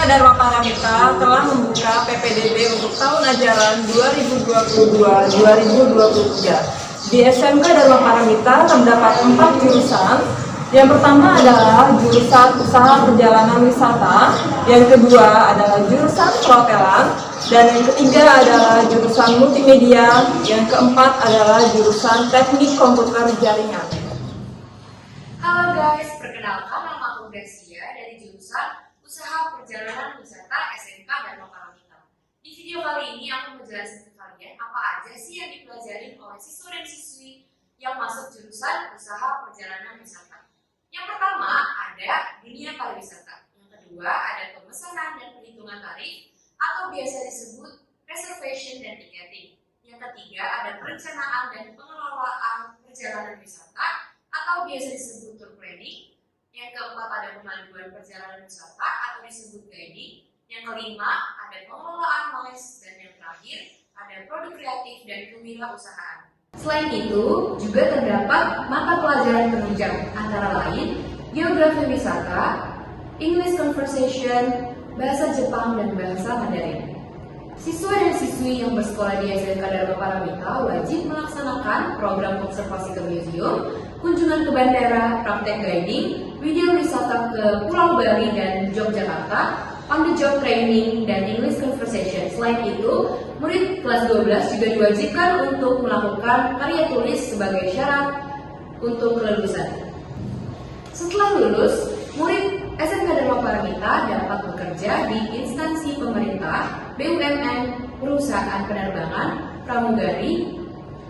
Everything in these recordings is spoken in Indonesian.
Dharma Paramita telah membuka PPDB untuk tahun ajaran 2022-2023. Di SMK Dharma Paramita terdapat 4 jurusan. Yang pertama adalah jurusan Usaha Perjalanan Wisata, yang kedua adalah jurusan Perhotelan, dan yang ketiga adalah jurusan Multimedia, yang keempat adalah jurusan Teknik Komputer Jaringan. Halo guys, perkenalkan nama aku Gracia dari jurusan Usaha Perjalanan Wisata SMK Dharma Paramita. Di video kali ini aku menjelaskan ke kalian apa aja sih yang dipelajari oleh siswa dan siswi yang masuk jurusan Usaha Perjalanan Wisata. Yang pertama ada dunia pariwisata, yang kedua ada pemesanan dan perhitungan tarif atau biasa disebut reservation dan ticketing. Yang ketiga ada perencanaan dan pengelolaan perjalanan wisata atau biasa disebut tour planning. Yang keempat ada pemanduan perjalanan wisata atau disebut guiding. Yang kelima ada pengelolaan noise, dan yang terakhir ada produk kreatif dan kewirausahaan. Selain itu, juga terdapat mata pelajaran penunjang antara lain geografi wisata, English conversation, bahasa Jepang, dan bahasa Mandarin. Siswa dan siswi yang bersekolah di SMK Dharma Paramita wajib melaksanakan program observasi ke museum, kunjungan ke bandara, praktek guiding, video wisata ke Pulau Bali dan Yogyakarta, on the job training, dan English conversation. Selain itu, murid kelas 12 juga diwajibkan untuk melakukan karya tulis sebagai syarat untuk kelulusan. Setelah lulus, murid SMK Dharma Paramita dapat bekerja di instansi pemerintah, BUMN, perusahaan penerbangan, pramugari,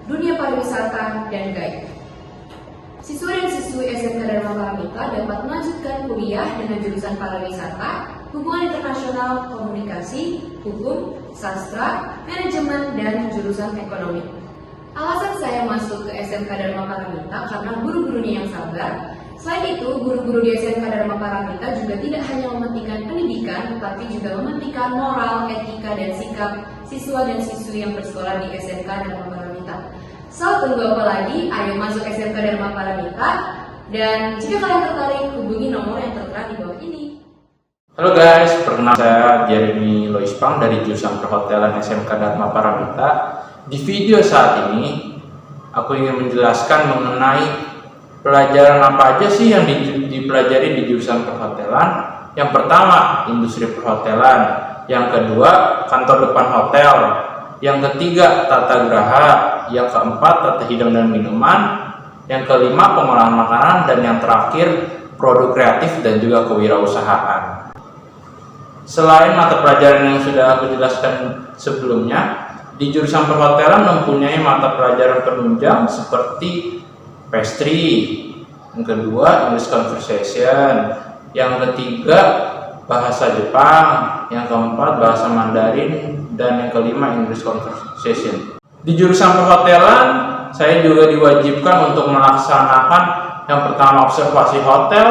dunia pariwisata, dan guide. Siswa dan siswi SMK Dharma Paramita dapat melanjutkan kuliah dengan jurusan pariwisata, hubungan internasional, komunikasi, hukum, sastra, manajemen, dan jurusan ekonomi. Alasan saya masuk ke SMK Dharma Paramita karena guru-gurunya yang sabar. Selain itu, guru-guru di SMK Dharma Paramita juga tidak hanya mementingkan pendidikan, tetapi juga mementingkan moral, etika, dan sikap siswa dan siswi yang bersekolah di SMK Dharma Paramita. So, tunggu apa lagi? Ayo masuk SMK Dharma Paramita. Dan jika kalian tertarik, hubungi nomor yang tertera di bawah ini. Halo guys, perkenalkan saya Jeremy Loispang dari jurusan Perhotelan SMK Dharma Paramita. Di video saat ini, aku ingin menjelaskan mengenai pelajaran apa aja sih yang dipelajari di jurusan perhotelan. Yang pertama, industri perhotelan. Yang kedua, kantor depan hotel. Yang ketiga, tata graha. Yang keempat, tata hidang dan minuman. Yang kelima, pengolahan makanan. Dan yang terakhir, produk kreatif dan juga kewirausahaan. Selain mata pelajaran yang sudah aku jelaskan sebelumnya, di jurusan perhotelan mempunyai mata pelajaran penunjang seperti pastry, yang kedua English conversation, yang ketiga bahasa Jepang, yang keempat bahasa Mandarin, dan yang kelima English conversation. Di jurusan perhotelan, saya juga diwajibkan untuk melaksanakan yang pertama observasi hotel,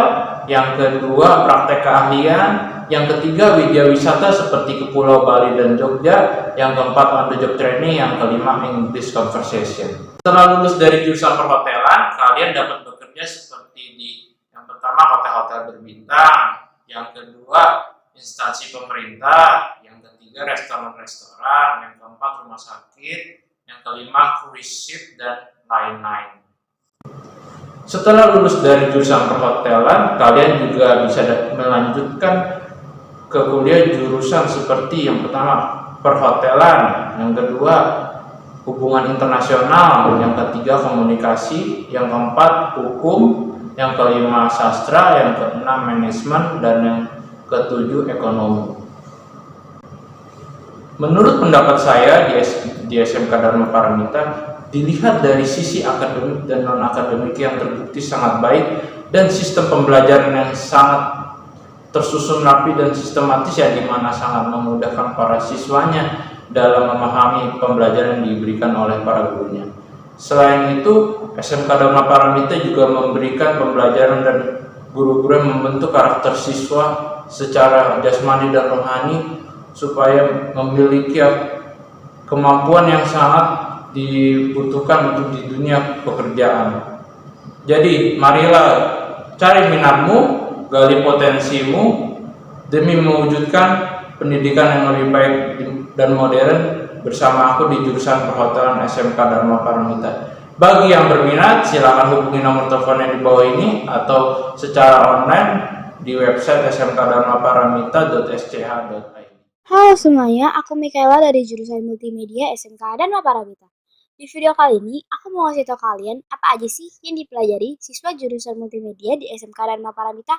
yang kedua praktek keahlian, yang ketiga widya wisata seperti ke Pulau Bali dan Jogja, yang keempat on the job training, yang kelima English conversation. Setelah lulus dari jurusan perhotelan, kalian dapat bekerja seperti di yang pertama hotel-hotel berbintang, yang kedua instansi pemerintah, yang ketiga restoran-restoran, yang keempat rumah sakit, yang kelima cruise ship, dan lain-lain. Setelah lulus dari jurusan perhotelan, kalian juga bisa melanjutkan ke kuliah jurusan seperti yang pertama perhotelan, yang kedua hubungan internasional, yang ketiga komunikasi, yang keempat hukum, yang kelima sastra, yang keenam manajemen, dan yang ketujuh ekonomi. Menurut pendapat saya di SMK Dharma Paramita, dilihat dari sisi akademik dan non-akademik yang terbukti sangat baik, dan sistem pembelajaran yang sangat tersusun rapi dan sistematis, yang dimana sangat memudahkan para siswanya dalam memahami pembelajaran yang diberikan oleh para gurunya. Selain itu, SMK Dharma Paramita juga memberikan pembelajaran dan guru-guru yang membentuk karakter siswa secara jasmani dan rohani supaya memiliki kemampuan yang sangat dibutuhkan untuk di dunia pekerjaan. Jadi, marilah cari minatmu, gali potensimu, demi mewujudkan pendidikan yang lebih baik dan modern bersama aku di jurusan Perhotelan SMK Dharma Paramita. Bagi yang berminat, silakan hubungi nomor telepon yang di bawah ini atau secara online di website smkdharmaparamita.sch.id. Halo semuanya, aku Mikaela dari jurusan Multimedia SMK Dharma Paramita. Di video kali ini, aku mau ngasih tau kalian apa aja sih yang dipelajari siswa jurusan Multimedia di SMK Dharma Paramita.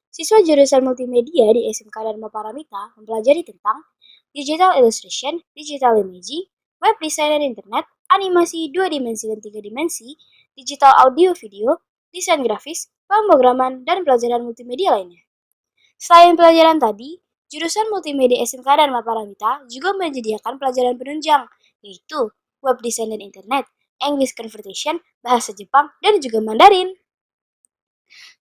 Siswa jurusan Multimedia di SMK Dharma Paramita mempelajari tentang Digital Illustration, Digital Imaging, Web Design dan Internet, animasi 2 dimensi dan 3 dimensi, digital audio video, desain grafis, pemrograman, dan pelajaran multimedia lainnya. Selain pelajaran tadi, jurusan Multimedia SMK Dharma Paramita juga menyediakan pelajaran penunjang, yaitu Web Design dan Internet, English Conversation, Bahasa Jepang, dan juga Mandarin.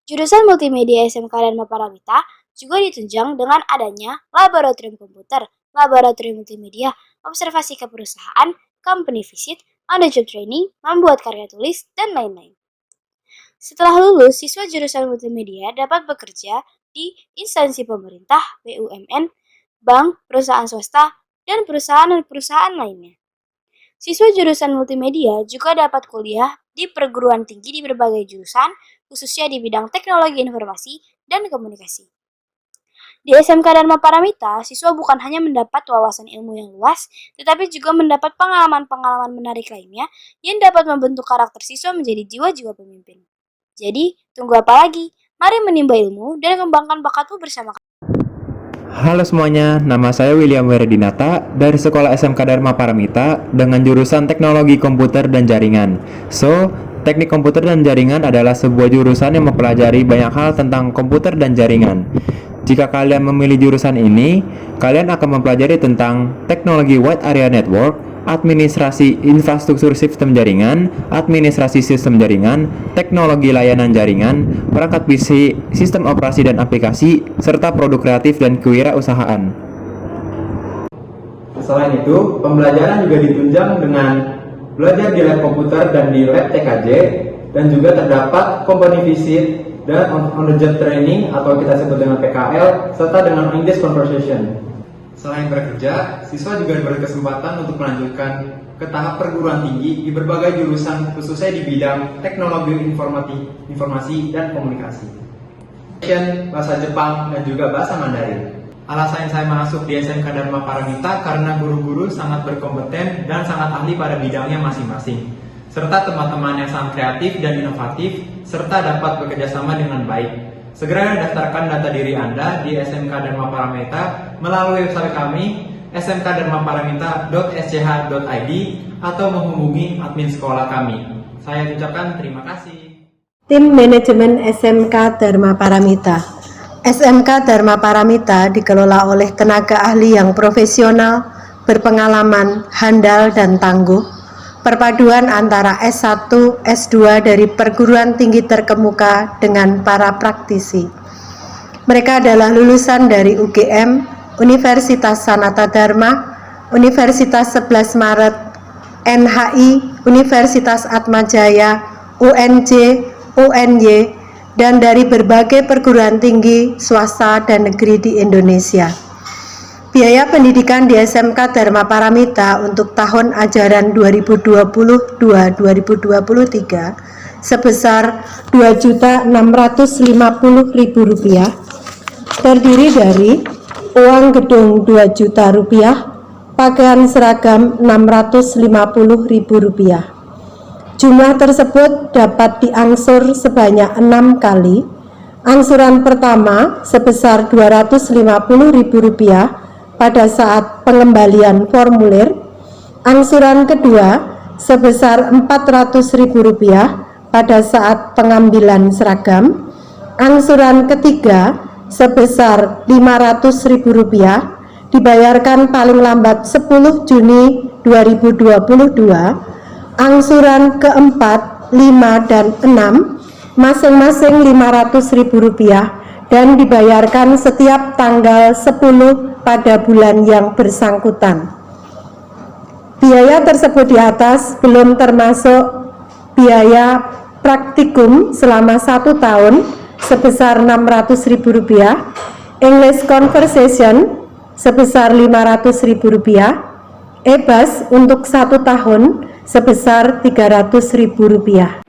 Jurusan Multimedia SMK Dharma Paramita juga ditunjang dengan adanya laboratorium komputer, laboratorium multimedia, observasi keperusahaan, company visit, on-the-job training, membuat karya tulis, dan lain-lain. Setelah lulus, siswa jurusan multimedia dapat bekerja di instansi pemerintah, BUMN, bank, perusahaan swasta, dan perusahaan lainnya. Siswa jurusan multimedia juga dapat kuliah di perguruan tinggi di berbagai jurusan, khususnya di bidang teknologi informasi dan komunikasi. Di SMK Dharma Paramita, siswa bukan hanya mendapat wawasan ilmu yang luas, tetapi juga mendapat pengalaman-pengalaman menarik lainnya yang dapat membentuk karakter siswa menjadi jiwa-jiwa pemimpin. Jadi, tunggu apa lagi? Mari menimba ilmu dan kembangkan bakatmu bersama kami. Halo semuanya, nama saya William Weredinata dari Sekolah SMK Dharma Paramita dengan jurusan Teknologi Komputer dan Jaringan. Teknik komputer dan jaringan adalah sebuah jurusan yang mempelajari banyak hal tentang komputer dan jaringan. Jika kalian memilih jurusan ini, kalian akan mempelajari tentang teknologi wide area network, administrasi infrastruktur sistem jaringan, administrasi sistem jaringan, teknologi layanan jaringan, perangkat PC, sistem operasi dan aplikasi, serta produk kreatif dan kewirausahaan. Selain itu, pembelajaran juga ditunjang dengan belajar di lab komputer dan di lab TKJ, dan juga terdapat company visit dan on-the-job training atau kita sebut dengan PKL, serta dengan English Conversation. Selain bekerja, siswa juga berkesempatan untuk melanjutkan ke tahap perguruan tinggi di berbagai jurusan khususnya di bidang teknologi informasi dan komunikasi, bahasa Jepang, dan juga bahasa Mandarin. Alasan saya masuk di SMK Dharma Paramita karena guru-guru sangat berkompeten dan sangat ahli pada bidangnya masing-masing, serta teman-teman yang sangat kreatif dan inovatif, serta dapat bekerjasama dengan baik. Segera daftarkan data diri Anda di SMK Dharma Paramita melalui website kami smkdharmaparamita.sch.id atau menghubungi admin sekolah kami. Saya ucapkan terima kasih. Tim Manajemen SMK Dharma Paramita. SMK Dharma Paramita dikelola oleh tenaga ahli yang profesional, berpengalaman, handal, dan tangguh. Perpaduan antara S1, S2 dari perguruan tinggi terkemuka dengan para praktisi. Mereka adalah lulusan dari UGM, Universitas Sanata Dharma, Universitas 11 Maret, NHI, Universitas Atmajaya, UNJ, UNY, dan dari berbagai perguruan tinggi swasta dan negeri di Indonesia. Biaya pendidikan di SMK Dharma Paramita untuk tahun ajaran 2022-2023 sebesar Rp2.650.000, terdiri dari uang gedung Rp2 juta, pakaian seragam Rp650.000. Jumlah tersebut dapat diangsur sebanyak 6 kali. Angsuran pertama sebesar Rp250.000 pada saat pengembalian formulir, angsuran kedua sebesar Rp400.000 pada saat pengambilan seragam, angsuran ketiga sebesar Rp500.000 dibayarkan paling lambat 10 Juni 2022, angsuran keempat, 5 dan 6 masing-masing Rp500.000 dan dibayarkan setiap tanggal 10 pada bulan yang bersangkutan. Biaya tersebut di atas belum termasuk biaya praktikum selama 1 tahun sebesar Rp600.000, English Conversation sebesar Rp500.000, e-bus untuk 1 tahun sebesar Rp300.000.